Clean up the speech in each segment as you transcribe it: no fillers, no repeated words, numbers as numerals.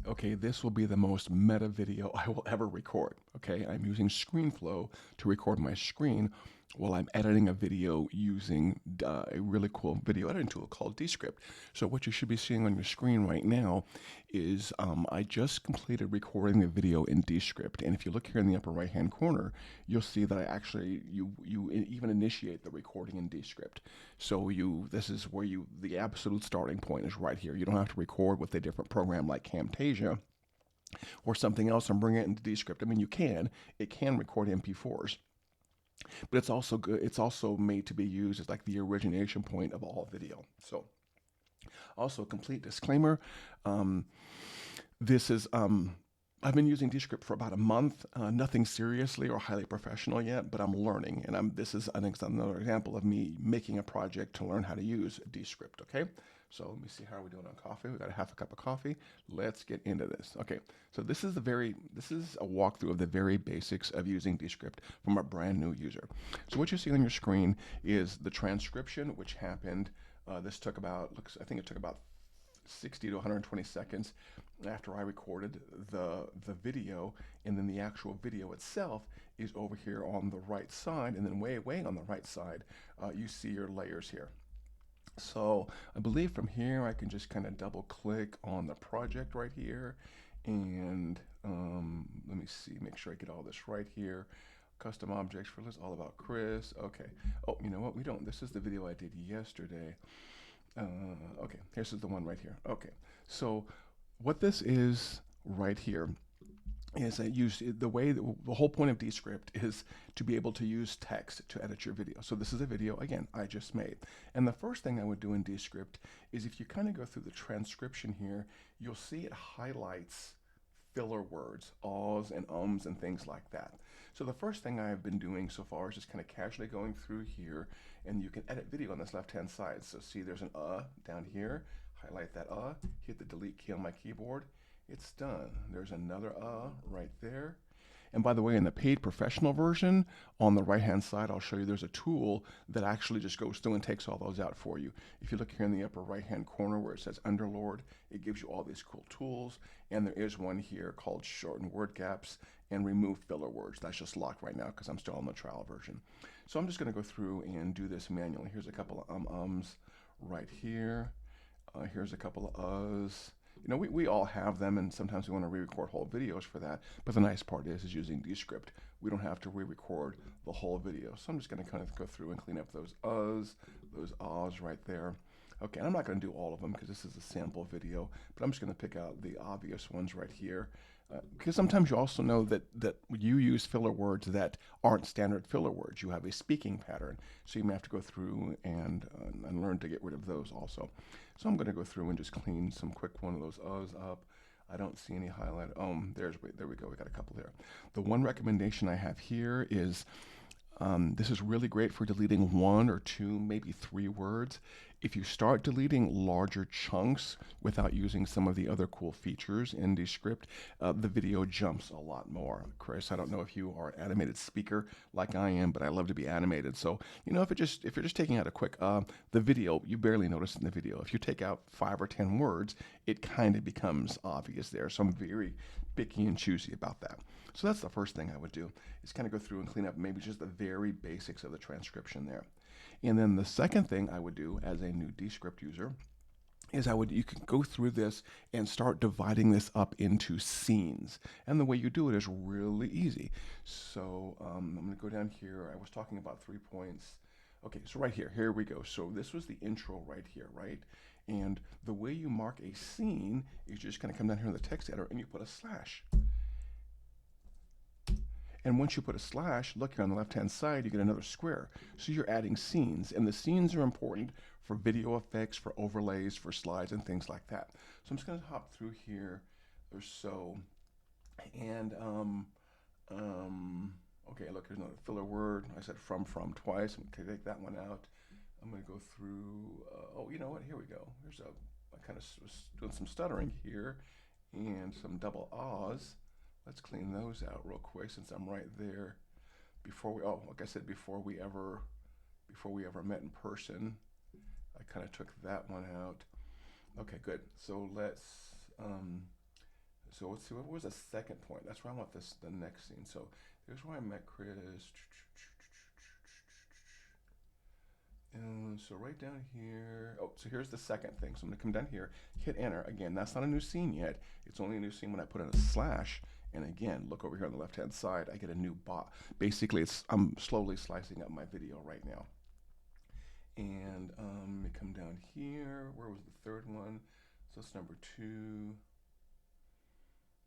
Okay, this will be the most meta video I will ever record. Okay, I'm using ScreenFlow to record my screen while I'm editing a video using a really cool video editing tool called Descript. So what you should be seeing on your screen right now is I just completed recording the video in Descript, and if you look here in the upper right hand corner, you'll see that I actually you even initiate the recording in Descript. So this is where the absolute starting point is right here. You don't have to record with a different program like Camtasia or something else and bring it into Descript. I mean, it can record MP4s, but it's also good. It's also made to be used as like the origination point of all video. So, also a complete disclaimer. Um, this is I've been using Descript for about a month. Nothing seriously or highly professional yet, but I'm learning, and this is another example of me making a project to learn how to use Descript. Okay, so let me see how are we doing on coffee. We got a half a cup of coffee. Let's get into this. Okay, so this is a walkthrough of the very basics of using Descript from a brand new user. So what you see on your screen is the transcription, which happened. This took I think it took about 60 to 120 seconds after I recorded the video, and then the actual video itself is over here on the right side, and then way on the right side you see your layers here. So I believe from here I can just kind of double click on the project right here, and let me see, make sure I get all this right here. Custom objects for list, all about Chris. Okay. Oh, you know what? We don't. This is the video I did yesterday. Okay, here's the one right here. Okay, so what this is right here is that the whole point of Descript is to be able to use text to edit your video. So this is a video, again, I just made. And the first thing I would do in Descript is if you kind of go through the transcription here, you'll see it highlights filler words, ahs and ums and things like that. So the first thing I've been doing so far is just kind of casually going through here, and you can edit video on this left-hand side. So see there's an down here, highlight that hit the delete key on my keyboard, it's done. There's another right there. And by the way, in the paid professional version, on the right-hand side, I'll show you there's a tool that actually just goes through and takes all those out for you. If you look here in the upper right-hand corner where it says Underlord, it gives you all these cool tools. And there is one here called Shorten Word Gaps and Remove Filler Words. That's just locked right now because I'm still on the trial version. So I'm just going to go through and do this manually. Here's a couple of ums right here. Here's a couple of uhs. You know, we all have them, and sometimes we want to re-record whole videos for that. But the nice part is using Descript, we don't have to re-record the whole video. So I'm just going to kind of go through and clean up those uhs, those ahs right there. Okay, and I'm not going to do all of them because this is a sample video, but I'm just going to pick out the obvious ones right here. Because sometimes you also know that you use filler words that aren't standard filler words. You have a speaking pattern, so you may have to go through and learn to get rid of those also. So I'm going to go through and just clean some quick one of those uhs up. I don't see any highlight. Oh, there we go. We got a couple there. The one recommendation I have here is this is really great for deleting one or two, maybe three words. If you start deleting larger chunks without using some of the other cool features in Descript, the video jumps a lot more. Chris, I don't know if you are an animated speaker like I am, but I love to be animated. So, you know, if you're just taking out a quick, the video, you barely notice in the video. If you take out 5 or 10 words, it kind of becomes obvious there. So I'm very picky and choosy about that. So that's the first thing I would do, is kind of go through and clean up maybe just the very basics of the transcription there. And then the second thing I would do as a new Descript user is you can go through this and start dividing this up into scenes. And the way you do it is really easy. So I'm going to go down here. I was talking about 3 points. Okay, so right here we go. So this was the intro right here, right? And the way you mark a scene is you just kind of come down here in the text editor and you put a slash. And once you put a slash, look here on the left-hand side, you get another square. So you're adding scenes, and the scenes are important for video effects, for overlays, for slides, and things like that. So I'm just going to hop through here or so. And, okay, look, here's another filler word. I said from twice. I'm going to take that one out. I'm going to go through, oh, you know what? Here we go. I kind of was doing some stuttering here and some double ahs. Let's clean those out real quick since I'm right there. Like I said, before we ever met in person, I kind of took that one out. Okay, good. So let's So let's see, what was the second point? That's where I want the next scene. So here's where I met Chris. And so right down here, oh, so here's the second thing. So I'm gonna come down here, hit enter. Again, that's not a new scene yet. It's only a new scene when I put in a slash. And again, look over here on the left-hand side, I get a new bot. Basically, I'm slowly slicing up my video right now. And let me come down here. Where was the third one? So that's number 2.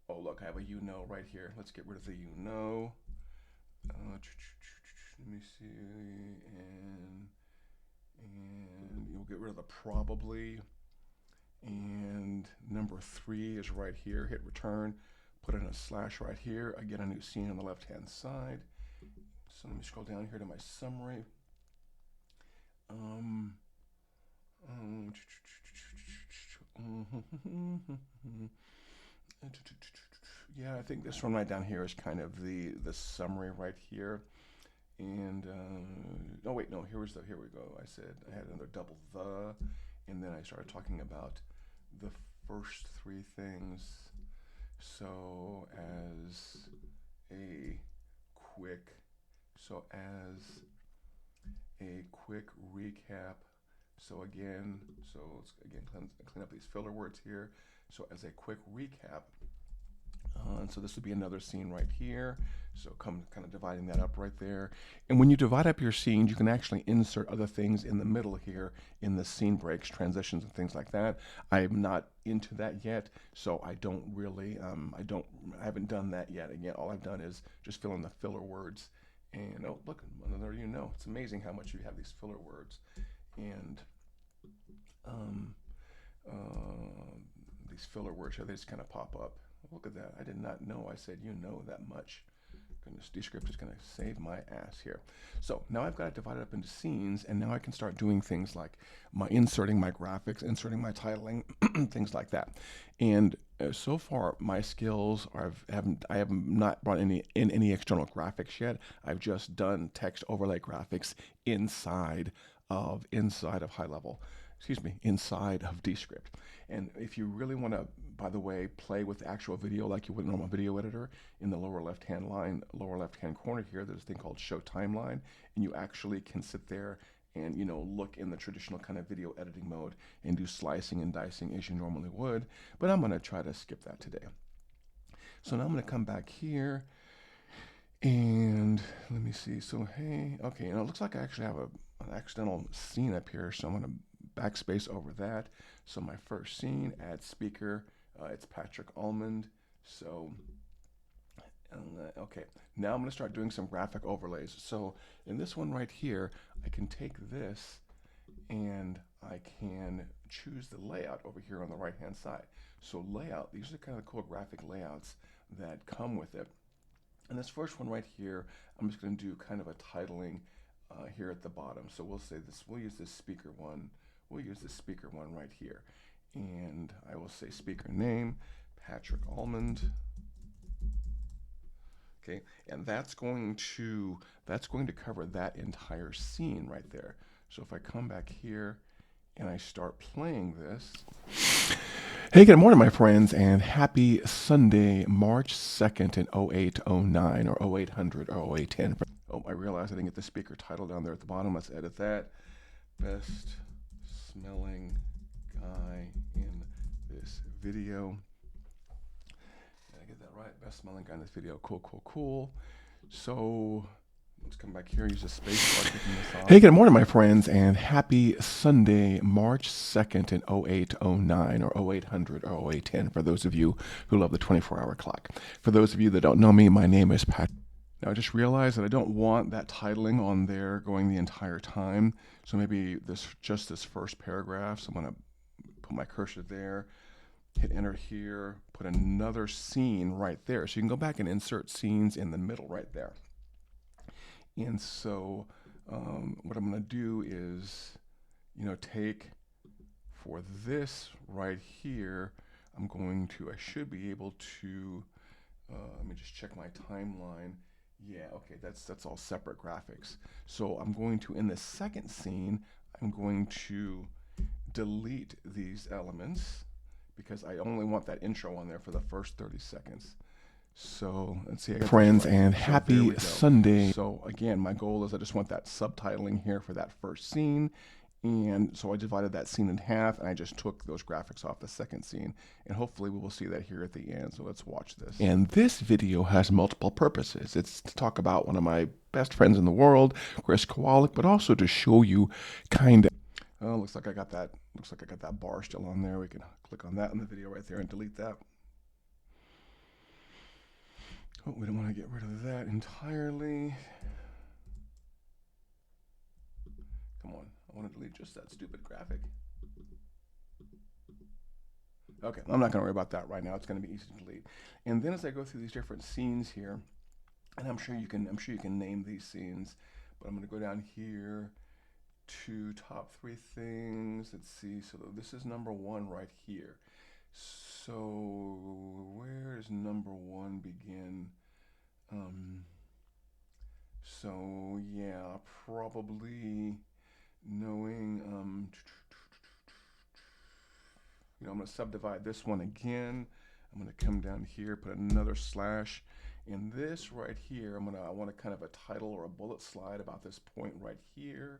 Oh, look, I have a you know right here. Let's get rid of the you know. Let me see, and you'll get rid of the probably. And number 3 is right here. Hit return. Put in a slash right here. I get a new scene on the left-hand side. So let me scroll down here to my summary. Yeah, I think this one right down here is kind of the summary right here. And oh wait, no, here we go. I said I had another double the, and then I started talking about the first 3 things. So as a quick recap. So let's again clean up these filler words here. So as a quick recap, and so this would be another scene right here. So kind of dividing that up right there. And when you divide up your scenes, you can actually insert other things in the middle here in the scene breaks, transitions, and things like that. I'm not into that yet, so I don't really, I haven't done that yet. Again, all I've done is just fill in the filler words. And oh, look, another you know. It's amazing how much you have these filler words. And these filler words here, they just kind of pop up. Look at that. I did not know I said you know that much. Goodness, Descript is going to save my ass here. So now I've got it divided up into scenes, and now I can start doing things like inserting my graphics, inserting my titling, things like that. And so far, my skills I have not brought in any external graphics yet. I've just done text overlay graphics inside of high level. Inside of Descript. And if you really want to, by the way, play with actual video like you would in a normal video editor, in the lower left-hand corner here, there's a thing called Show Timeline, and you actually can sit there and look in the traditional kind of video editing mode and do slicing and dicing as you normally would. But I'm going to try to skip that today. So now I'm going to come back here, and let me see. So hey, okay, and it looks like I actually have an accidental scene up here, so I'm going to backspace over that. So my first scene, add speaker, it's Patrick Almond. So okay, now I'm going to start doing some graphic overlays. So in this one right here, I can take this and I can choose the layout over here on the right hand side. So layout, these are kind of cool graphic layouts that come with it. And this first one right here, I'm just going to do kind of a titling here at the bottom. So we'll use this speaker one. We'll use this speaker one right here. And I will say speaker name, Patrick Almond. Okay, and that's going to cover that entire scene right there. So if I come back here and I start playing this. Hey, good morning, my friends, and happy Sunday, March 2nd in 0809 or 0800 or 0810. Oh, I realized I didn't get the speaker title down there at the bottom. Let's edit that. Best smelling guy in this video. Did I get that right? Best smelling guy in this video. Cool. So let's come back here, use the space bar, kicking this off. Hey, good morning, my friends, and happy Sunday, March 2nd in 0809 or 0800 or 0810 for those of you who love the 24-hour clock. For those of you that don't know me, my name is Pat. Now I just realized that I don't want that titling on there going the entire time. So maybe just this first paragraph. So I'm going to put my cursor there, hit enter here, put another scene right there. So you can go back and insert scenes in the middle right there. And so what I'm going to do is, take for this right here, I should be able to, let me just check my timeline. Yeah, okay, that's all separate graphics. So I'm going to, in the second scene, I'm going to delete these elements because I only want that intro on there for the first 30 seconds. So let's see, friends, and happy Sunday. So again, my goal is I just want that subtitling here for that first scene. And so I divided that scene in half, and I just took those graphics off the second scene. And hopefully we will see that here at the end. So let's watch this. And this video has multiple purposes. It's to talk about one of my best friends in the world, Chris Kowalik, but also to show you kind of. Oh, looks like I got that. Looks like I got that bar still on there. We can click on that in the video right there and delete that. Oh, we don't want to get rid of that entirely. Come on, I want to delete just that stupid graphic. Okay, I'm not going to worry about that right now. It's going to be easy to delete. And then as I go through these different scenes here, and I'm sure you can name these scenes, but I'm going to go down here to top 3 things. Let's see. So this is number 1 right here. So where does number 1 begin? So yeah, probably knowing, I'm going to subdivide this one again. I'm going to come down here, put another slash. And this right here, I want to kind of a title or a bullet slide about this point right here.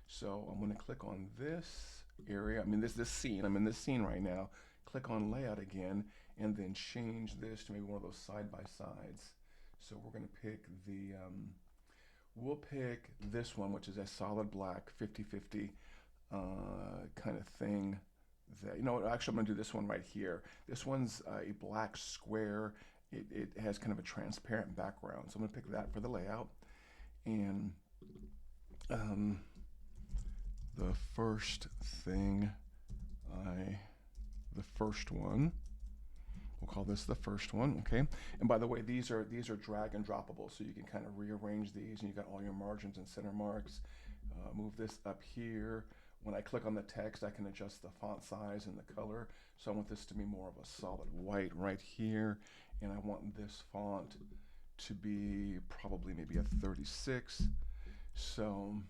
So I'm going to click on this area. This scene. I'm in this scene right now. Click on layout again, and then change this to maybe one of those side-by-sides. So we're going to pick we'll pick this one, which is a solid black 50-50 kind of thing. Actually, I'm going to do this one right here. This one's a black square. It has kind of a transparent background. So I'm going to pick that for the layout. And the first thing, the first one, we'll call this the first one, okay? And by the way, these are drag and droppable, so you can kind of rearrange these, and you got all your margins and center marks. Move this up here. When I click on the text, I can adjust the font size and the color. So I want this to be more of a solid white right here, and I want this font to be probably maybe a 36. So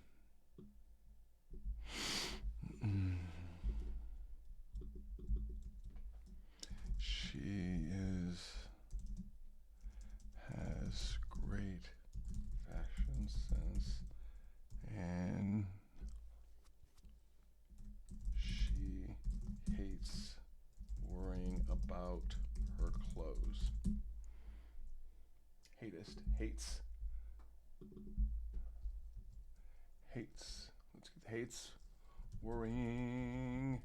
she has great fashion sense, and she hates worrying about her clothes. Hates. Hates worrying.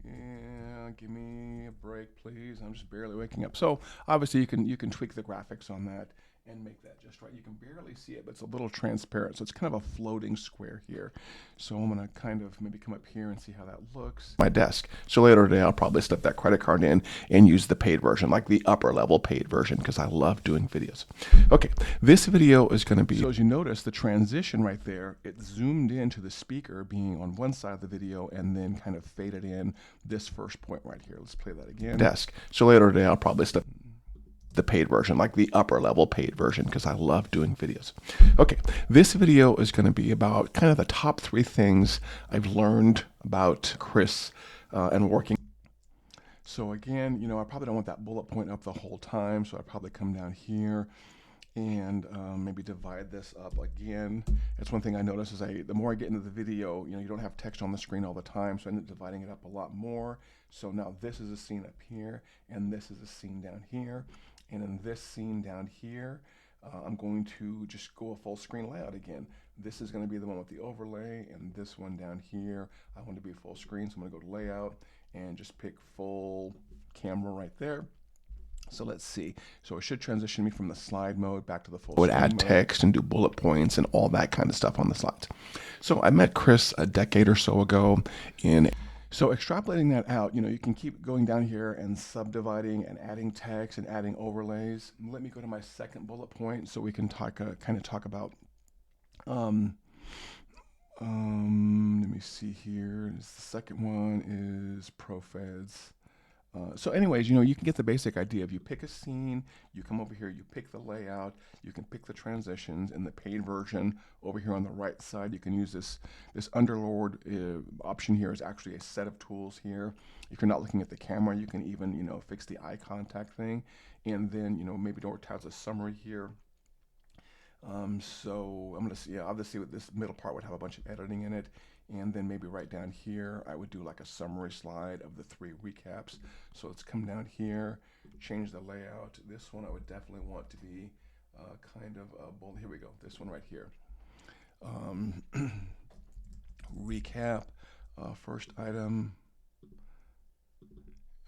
Yeah, give me a break, please. I'm just barely waking up. So obviously you can tweak the graphics on that and make that just right. You can barely see it, but it's a little transparent. So it's kind of a floating square here. So I'm gonna kind of maybe come up here and see how that looks. My desk. So later today, I'll probably stuff that credit card in and use the paid version, like the upper level paid version, because I love doing videos. Okay, this video is gonna be, so as you notice, the transition right there, it zoomed into the speaker being on one side of the video and then kind of faded in this first point right here. Let's play that again. Desk. So later today, I'll probably stuff the paid version, like the upper level paid version, because I love doing videos. Okay, this video is going to be about kind of the top 3 things I've learned about Chris and working. So again, I probably don't want that bullet point up the whole time, so I probably come down here and maybe divide this up again. That's one thing I notice is the more I get into the video, you don't have text on the screen all the time, so I end up dividing it up a lot more. So now this is a scene up here, and this is a scene down here. And in this scene down here, I'm going to just go a full screen layout again. This is going to be the one with the overlay, and this one down here, I want to be full screen, so I'm going to go to layout and just pick full camera right there. So let's see. So it should transition me from the slide mode back to the full screen mode. I would add text and do bullet points and all that kind of stuff on the slides. So I met Chris a decade or so ago So extrapolating that out, you can keep going down here and subdividing and adding text and adding overlays. Let me go to my second bullet point so we can talk about, let me see here. The second one is ProFeds. So anyways, you know, you can get the basic idea. If you pick a scene, you come over here, you pick the layout, you can pick the transitions. In the paid version, over here on the right side, you can use this Underlord option here is actually a set of tools here. If you're not looking at the camera, you can even, you know, fix the eye contact thing. And then, you know, maybe don't tabs a summary here. So I'm gonna see, yeah, obviously with this middle part would have a bunch of editing in it. And then maybe right down here, I would do like a summary slide of the 3 recaps. So let's come down here, change the layout. This one I would definitely want to be kind of bold. Here we go. This one right here. Um, recap, first item.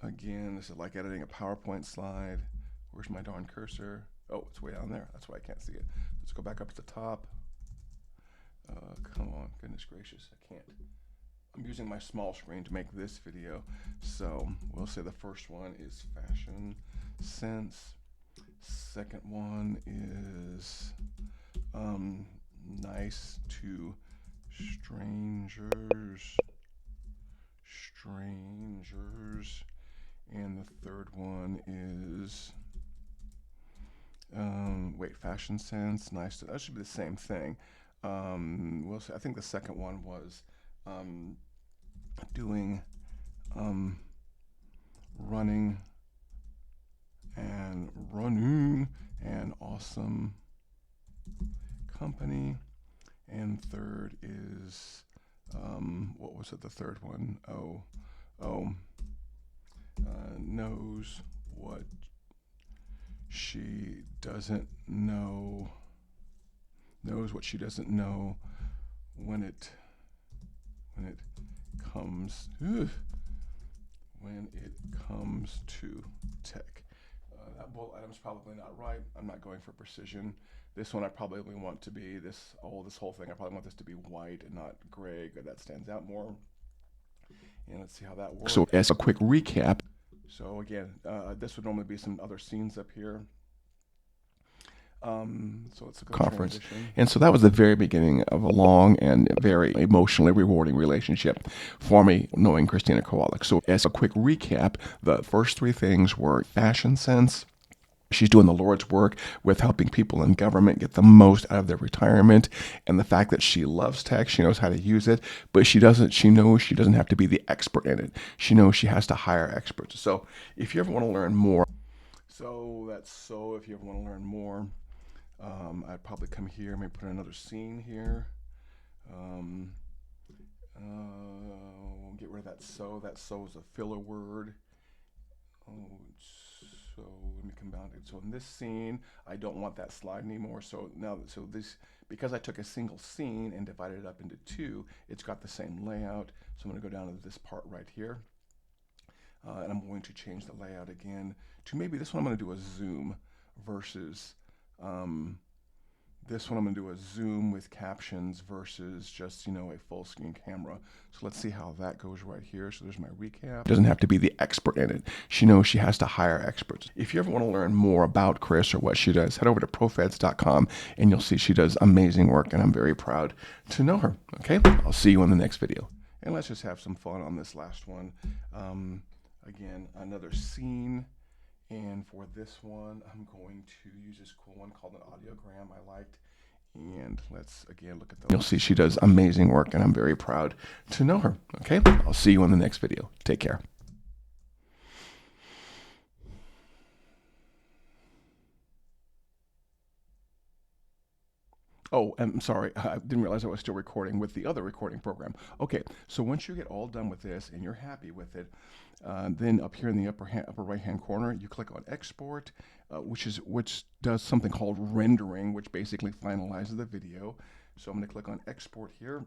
Again, this is like editing a PowerPoint slide. Where's my darn cursor? Oh, it's way down there. That's why I can't see it. Let's go back up to the top. Come on, goodness gracious, I can't. I'm using my small screen to make this video. So we'll say the first one is fashion sense. Second one is nice to strangers. And the third one is wait, fashion sense, nice to, that should be the same thing. We'll see, I think the second one was doing running and awesome company. And third is what was it, the third one? Knows what she doesn't know, when it comes to tech. That bullet item's probably not right. I'm not going for precision. This one I probably want to be this whole thing. I probably want this to be white and not gray. That stands out more. And let's see how that works. So as a quick recap, so again, this would normally be some other scenes up here. So it's a conference. And so that was the very beginning of a long and very emotionally rewarding relationship for me, knowing Christina Kowalik. So as a quick recap, the first 3 things were fashion sense. She's doing the Lord's work with helping people in government get the most out of their retirement, and the fact that she loves tech, she knows how to use it, but she knows she doesn't have to be the expert in it. She knows she has to hire experts. So if you ever want to learn more, if you ever want to learn more, I'd probably come here, maybe put another scene here. Get rid of that so. That so is a filler word. So let me come down to it. So in this scene, I don't want that slide anymore. So now, because I took a single scene and divided it up into 2, it's got the same layout. So I'm going to go down to this part right here. And I'm going to change the layout again to maybe this one. I'm going to do a zoom versus this one. I'm going to do a zoom with captions versus just, you know, a full screen camera. So let's see how that goes right here. So there's my recap. Doesn't have to be the expert in it. She knows she has to hire experts. If you ever want to learn more about Chris or what she does, head over to profeds.com and you'll see she does amazing work, and I'm very proud to know her. Okay, I'll see you in the next video. And let's just have some fun on this last one. Again, another scene. And for this one, I'm going to use this cool one called an audiogram I liked. And let's again look at those. You'll see she does amazing work, and I'm very proud to know her. Okay, I'll see you in the next video. Take care. Oh, I'm sorry. I didn't realize I was still recording with the other recording program. Okay, so once you get all done with this and you're happy with it, then up here in the upper right-hand corner, you click on Export, which does something called rendering, which basically finalizes the video. So I'm going to click on Export here.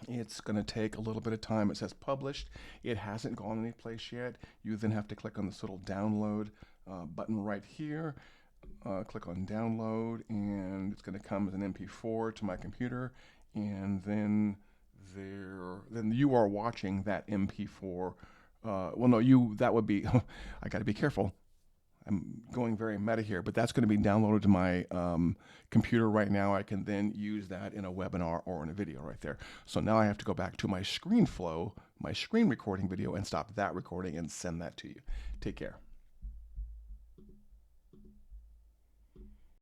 It's going to take a little bit of time. It says published. It hasn't gone anyplace yet. You then have to click on this little download button right here. Click on download, and it's going to come as an MP4 to my computer, and then you are watching that MP4. Well, no, that would be. I got to be careful. I'm going very meta here, but that's going to be downloaded to my computer right now. I can then use that in a webinar or in a video right there. So now I have to go back to my screen flow, my screen recording video, and stop that recording and send that to you. Take care.